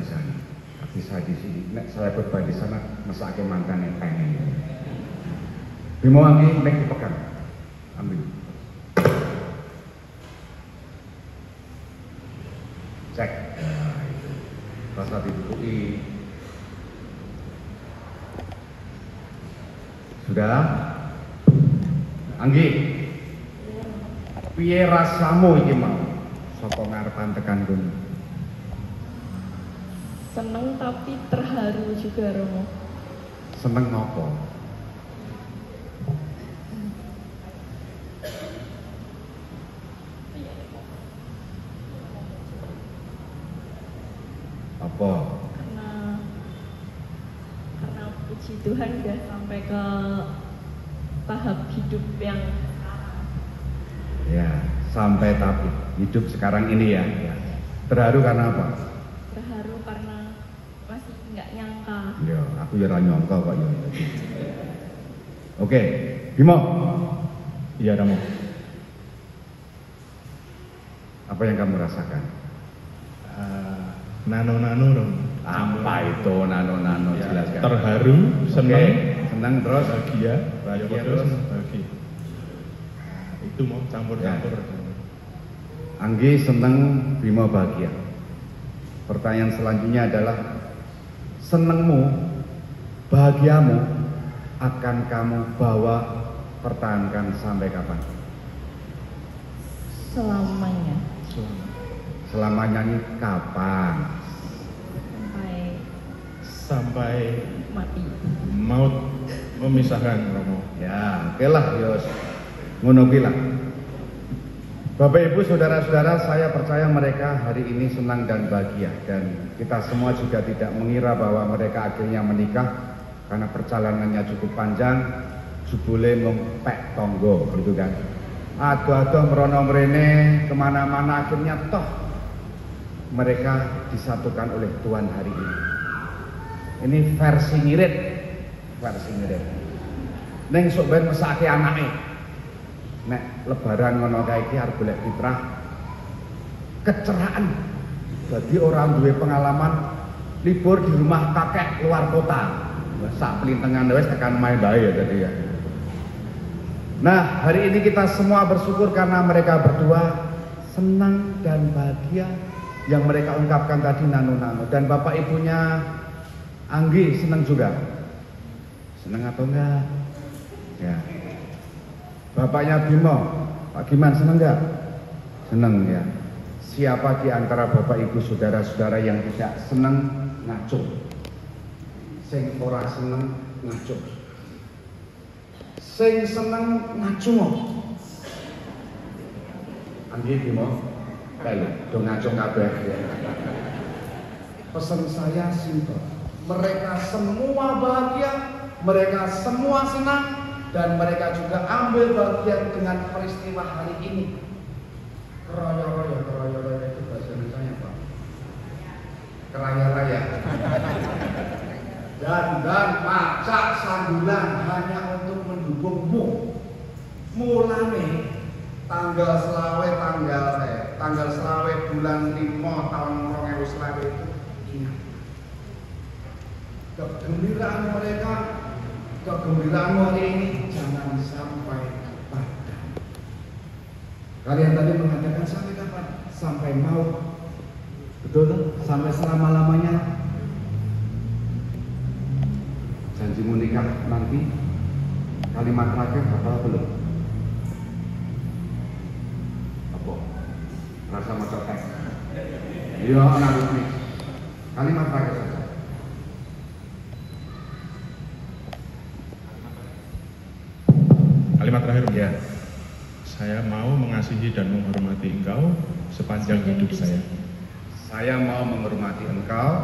sana. Tapi saya di sini, nek saya berbalik di sana, mesake mantan yang pengen. Bimo Anggi, nek dipegang, ambil. Cek, nah, itu. Rasa diduduki. Sudah? Anggi, piye rasamu iki mau? Saka ngarepan tekan kono. Seneng tapi terharu juga, Romo. Seneng apa? Apa? Karena puji Tuhan udah sampai ke tahap hidup yang sekarang. Ya, sampai tahap hidup sekarang ini ya. Terharu karena apa? Terharu karena masih nggak nyangka. Ya, aku ya ora nyangka kok ya. Oke, Bimo. Iya, Romo. Apa yang kamu rasakan? Nano-nano, Romo. Apa itu nano-nano? Ya, Jelaskan. terharu, senang, senang terus bahagia, bahagia terus. bahagia. Nah, itu mau campur-campur. Ya. Anggi senang, Bimo bahagia. Pertanyaan selanjutnya adalah, senengmu, bahagiamu akan kamu bawa pertahankan sampai kapan? Selamanya. Selamanya ini kapan? Sampai Mati. maut memisahkan, Romo. Ya, oke lah, Yos. Ngono kuwi lah. Bapak Ibu, saudara-saudara, saya percaya mereka hari ini senang dan bahagia, dan kita semua juga tidak mengira bahwa mereka akhirnya menikah karena perjalanannya cukup panjang, jebule ngempek tonggo, gitu kan. Aduh-aduh merono mrene kemana-mana, akhirnya toh mereka disatukan oleh Tuhan hari ini. Ini versi ngirit. Neng sok ben mesake anake. Nek lebaran ngono kae iki arep golek fitrah. Kecerahan. Bagi orang duwe pengalaman libur di rumah kakek luar kota. Sak pelintengan wis tekan main bae ya tadi ya. Nah, hari ini kita semua bersyukur karena mereka berdua senang dan bahagia yang mereka ungkapkan tadi nano-nano, dan bapak ibunya Anggi senang juga. Senang atau enggak? Ya. Bapaknya Bimo, Pak Giman senang enggak? Senang ya. Siapa di antara bapak ibu saudara-saudara yang tidak senang ngaco? Sing ora seneng ngaco. Sing seneng ngaco. Anggi Bimo, kayak do ngaco kabeh. Pesan saya simpel. Mereka semua bahagia, mereka semua senang, dan mereka juga ambil bagian dengan peristiwa hari ini. Keroyo-royo itu bahasa Indonesia apa? Keraya-raya. Dan macak sambulan hanya untuk mendukungmu. Mulane tanggal selawe bulan 5 tahun 2020 itu ingat. Kegembiraan mereka, kegembiraan hari ini jangan sampai padam. Kalian tadi mengatakan sampai kapan? Sampai maut. Betul? Sampai selama-lamanya. Janjimu nikah nanti, kalimat terakhir hafal belum? Apa? Rasa macam teks. Iya, anak ini. Kalimat terakhir saja. Kalimat terakhir, Ya. Saya mau mengasihi dan menghormati engkau sepanjang hidup saya. Saya mau menghormati engkau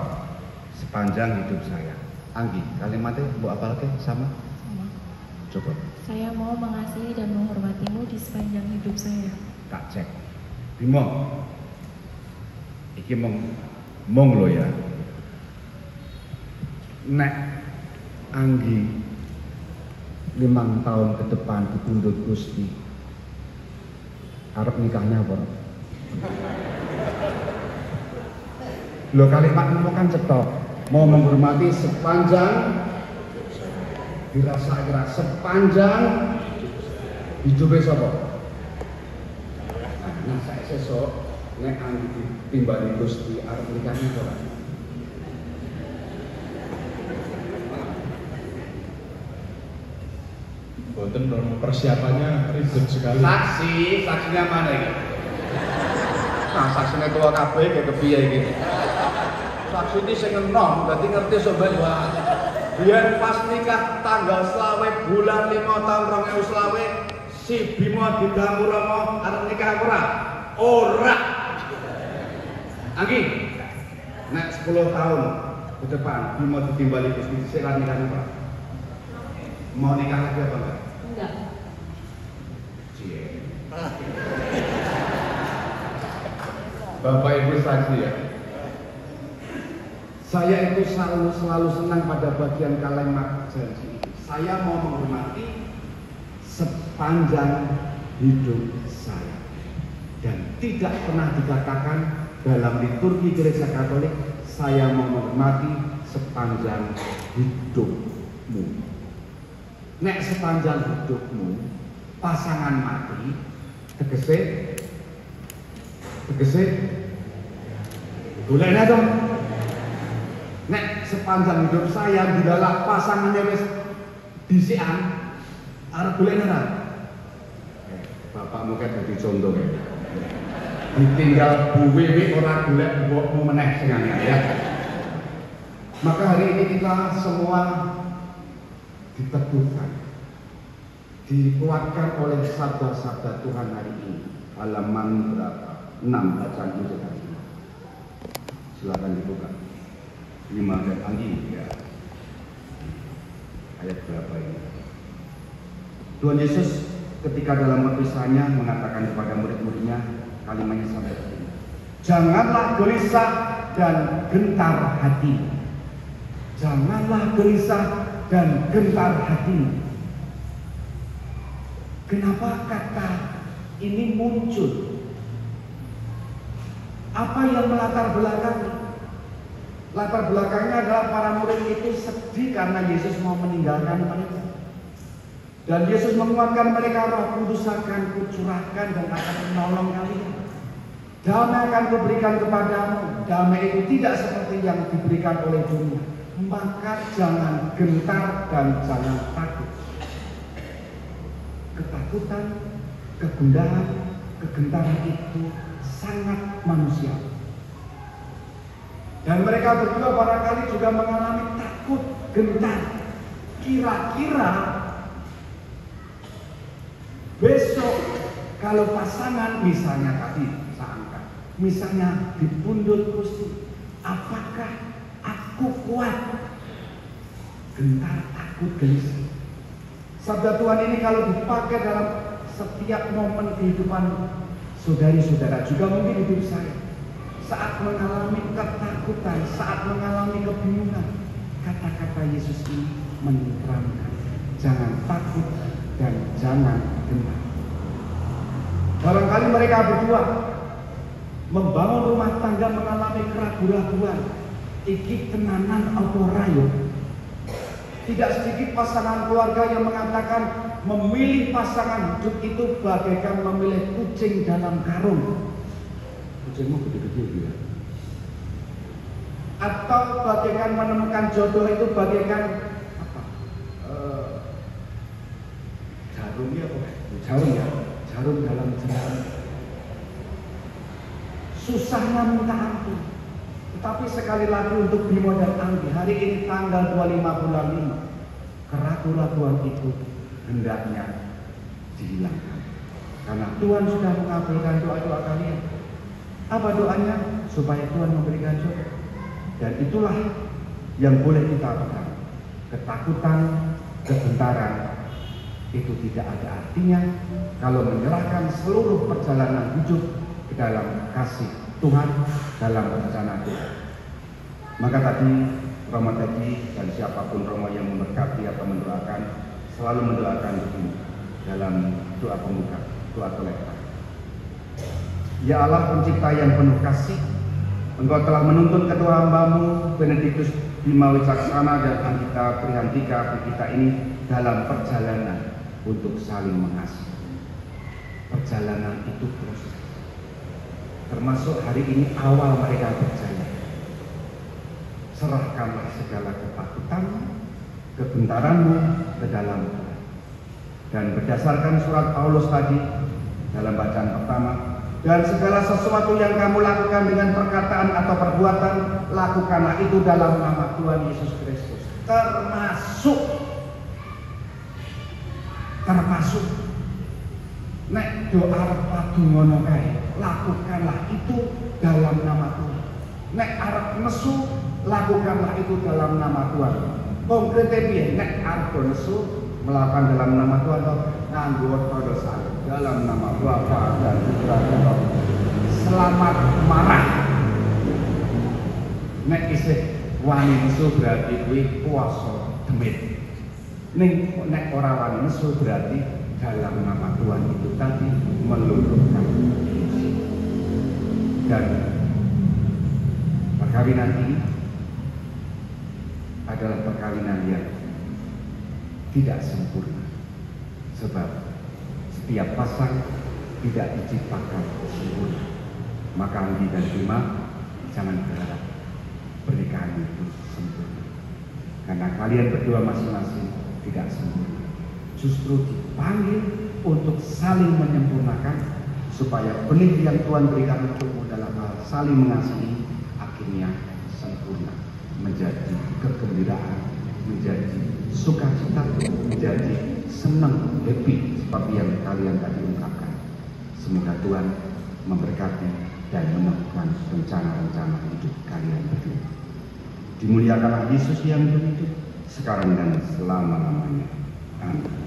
sepanjang hidup saya. Anggi, kalimatnya bu apa lagi sama? Sama. Coba. Saya mau mengasihi dan menghormatimu di sepanjang hidup saya. Tak cek. Bimo. Iki mong lo ya. Nek Anggi 5 tahun ke depan dipundhut Gusti. Arep nikahnya apa? Lo kalimat itu kan cetok. Mau menghormati sepanjang dirasa sepanjang hidupnya sapa? Nah, saya sesok nek anggi timbali Gusti arep nikahnya ora. Boten persiapannya ribet sekali. Saksinya mana ini? Nah, saksinya keluar kabeh kayak kepiye iki. Saksi ini sing enom, berarti ngerti sobat wae. Biar pas nikah tanggal 20 bulan 5 tahun 2020 si Bima didamu Rama arep nikah ora? Ora. Anggi. Nek 10 tahun ke depan Bima ditimbali Gusti sik lan nikah ora? Mau nikah lagi apa enggak? Enggak. Cie. Bapak Ibu saksi ya. Saya itu selalu senang pada bagian kalimat janji ini. Saya mau menghormati sepanjang hidup saya. Dan tidak pernah dikatakan dalam liturgi Gereja Katolik, saya mau menghormati sepanjang hidupmu. Nek sepanjang hidupmu pasangan mati, tegese golekna dong. Nek sepanjang hidup saya dilalah pasangannya wis disian arep golekna ora? Bapakmu kan dadi contoh ya. Ditinggal Bu Wiwi ora golek mbokmu meneh sing anyar ya. Maka hari ini kita semua diteguhkan, dikuatkan oleh sabda-sabda Tuhan hari ini. Halaman berapa? 6 bacaan itu tadi. Silakan dibuka. 5 dan Anggi ya. Ayat berapa ini? Tuhan Yesus ketika dalam perpisahannya mengatakan kepada murid-muridnya kalimatnya sampai begini. Janganlah gelisah dan gentar hati. Janganlah gelisah dan gentar hati. Kenapa kata ini muncul? Apa yang melatar belakangnya? Latar belakangnya adalah para murid itu sedih karena Yesus mau meninggalkan mereka. Dan Yesus menguatkan mereka, Roh Kudus akan kucurahkan dan akan menolong kalian. Damai akan kuberikan kepadamu. Damai itu tidak seperti yang diberikan oleh dunia. Maka jangan gentar dan jangan takut. Ketakutan, kegundahan, kegentaran itu sangat manusiawi. Dan mereka berdua barangkali juga mengalami takut, gentar. Kira-kira besok kalau pasangan misalnya tadi saya angkat, misalnya dipundut Gusti, apakah aku kuat? Gentar, takut, gelisah. Sabda Tuhan ini kalau dipakai dalam setiap momen kehidupan saudari-saudara, juga mungkin hidup saya. Saat mengalami ketakutan, saat mengalami kebingungan, kata-kata Yesus ini menenteramkan. Jangan takut dan jangan gentar. Barangkali mereka berdua membangun rumah tangga mengalami keraguan-raguan. Iki tenanan apa rayo? Tidak sedikit pasangan keluarga yang mengatakan memilih pasangan hidup itu bagaikan memilih kucing dalam karung. Kucingmu gede-gede ya. Atau bagaikan menemukan jodoh itu bagaikan apa? Jarumnya apa? Jarum ya. Jarum dalam jarum. Susahnya minta ampun. Tetapi sekali lagi untuk Bimo dan Anggi, hari ini tanggal 25 bulan 5, keraguan-raguan itu hendaknya dihilangkan. Karena Tuhan sudah mengabulkan doa-doa kalian. Apa doanya? Supaya Tuhan memberikan jodoh. Dan itulah yang boleh kita pegang. Ketakutan, kegentaran itu tidak ada artinya kalau menyerahkan seluruh perjalanan hidup ke dalam kasih Tuhan, dalam rencana Tuhan. Maka tadi Romo tadi dan siapapun Romo yang memberkati atau mendoakan, selalu mendoakan begini dalam doa pembuka, doa kolektor. Ya Allah pencipta yang penuh kasih, Engkau telah menuntun kedua hamba-Mu Benediktus Bima Wicaksana dan Andika Prihantika kita ini dalam perjalanan untuk saling mengasihi. Perjalanan itu proses. Termasuk hari ini awal mereka berjalan. Serahkanlah segala ketakutanmu, kebentaranmu ke dalam Tuhan. Dan berdasarkan surat Paulus tadi dalam bacaan pertama, dan segala sesuatu yang kamu lakukan dengan perkataan atau perbuatan, lakukanlah itu dalam nama Tuhan Yesus Kristus. Termasuk nek doa padu ngono kae, lakukanlah itu dalam nama Tuhan. Nek arep nesu, lakukanlah itu dalam nama Tuhan. Konkrete piye? Nek arep nesu, melakukan dalam nama Tuhan atau nganggo dosa dalam nama Bapa dan Putra dan Roh. Selamat marah. Nek isih wani nesu berarti kuwi puasa demit. Ning nek ora wani nesu berarti dalam nama Tuhan itu tadi meluluhkan. Dan perkawinan ini adalah perkawinan yang tidak sempurna, sebab setiap pasang tidak diciptakan sempurna. Maka Andi dan Bima jangan berharap pernikahan itu sempurna, karena kalian berdua masing-masing tidak sempurna. Justru dipanggil untuk saling menyempurnakan, supaya benih yang Tuhan berikan untukmu dalam hal saling mengasihi akhirnya sempurna, menjadi kegembiraan, menjadi sukacita, menjadi senang, happy seperti yang kalian tadi ungkapkan. Semoga Tuhan memberkati dan menemukan rencana-rencana hidup kalian berdua. Dimuliakanlah Yesus yang hidup sekarang dan selama-lamanya. Amin.